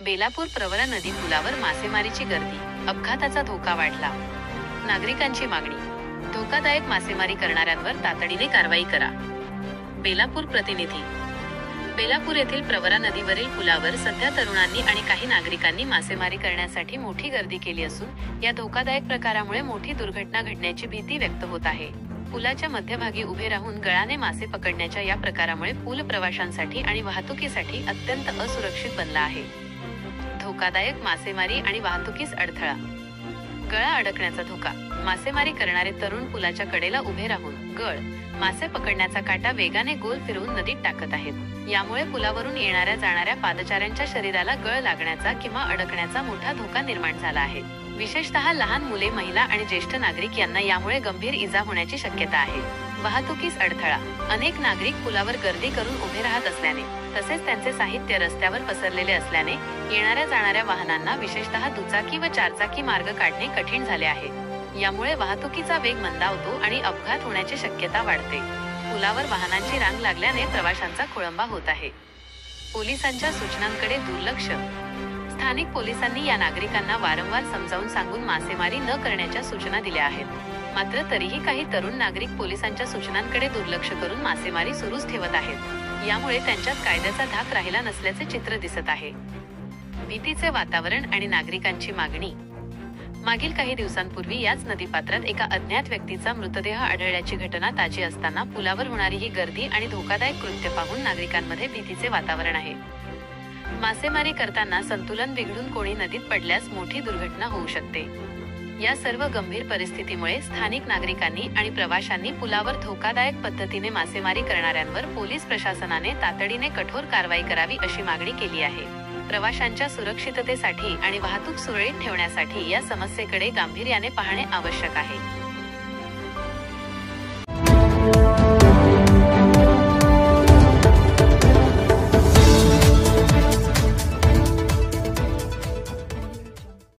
बेलापूर प्रवरा नदी पुलावर मासेमारीची गर्दी, अपघाताचा धोका वाढला. नागरिकांची मागणी, धोकादायक मासेमारी करणाऱ्यांवर तातडीने कारवाई करा. बेलापूर प्रतिनिधी. बेलापूर येथील प्रवरा नदीवरील पुलावर सध्या तरुणांनी आणि काही नागरिकांनी मासेमारी करण्यासाठी मोठी गर्दी केली असून या धोकादायक प्रकारामुळे मोठी दुर्घटना घडण्याची भीती व्यक्त होत आहे. पुलाच्या मध्यभागी उभे राहून गळाने मासे पकडण्याच्या या प्रकारामुळे पूल प्रवाशांसाठी आणि वाहतुकीसाठी अत्यंत असुरक्षित बनला आहे. धोकादायक मासेमारी आणि वाहतुकीस अडथळा. गळा अडकण्याचा धोका. मासेमारी करणारे तरुण पुलाच्या कडेला उभे राहून गळ मासे पकडण्याचा काटा वेगाने गोल फिरवून नदीत टाकत आहेत. यामुळे पुलावरून येणाऱ्या जाणाऱ्या पादचाऱ्यांच्या शरीराला गळ लागण्याचा किंवा अडकण्याचा मोठा धोका निर्माण झाला आहे. विशेषतः लहान मुले, महिला आणि ज्येष्ठ नागरिक यांना यामुळे गंभीर इजा होण्याची शक्यता आहे. वाहतुकीस अडथळा. अनेक नागरिक पुलावर गर्दी करून उभे राहत असल्याने तसेच त्यांचे साहित्य रस्त्यावर पसरलेले असल्याने येणाऱ्या जाणाऱ्या वाहनांना, विशेषतः दुचाकी व चारचाकी मार्ग काढणे कठीण झाले आहे. यामुळे वाहतुकीचा वेग मंदावतो आणि अपघात होण्याची शक्यता वाढते. पुलावर वाहनांची रांग लागल्याने प्रवाशांचा खोळंबा होत आहे. पोलिसांच्या सूचनांकडे दुर्लक्ष. स्थानिक पोलिसांनी या नागरिकांना वारंवार समजावून सांगून मासेमारी न करण्याच्या सूचना दिल्या आहेत. मात्र तरीही काही तरुण नागरिक पोलिसांच्या सूचनांकडे दुर्लक्ष करून मासेमारी सुरूच ठेवत आहेत. यामुळे त्यांच्यात कायद्याचा धाक राहिला नसल्याचे चित्र दिसत आहे. भीतीचे वातावरण आणि नागरिकांची मागणी. मागील काही दिवसांपूर्वी याच नदीपात्रात एका अज्ञात व्यक्तीचा मृतदेह आढळल्याची घटना ताजी असताना पुलावर होणारी ही गर्दी आणि धोकादायक कृत्य पाहून नागरिकांमध्ये भीतीचे वातावरण आहे. मासेमारी करताना संतुलन बिघडून कोणी नदीत पडल्यास मोठी दुर्घटना होऊ शकते. या सर्व गंभीर परिस्थितीमुळे स्थानिक नागरिकांनी आणि प्रवाशांनी पुलावर धोकादायक पद्धतीने मासेमारी करणाऱ्यांवर पोलीस प्रशासनाने तातडीने कठोर कारवाई करावी अशी मागणी केली आहे. प्रवाशांच्या सुरक्षिततेसाठी आणि वाहतूक सुरळीत ठेवण्यासाठी या समस्येकडे गांभीर्याने पाहणे आवश्यक आहे.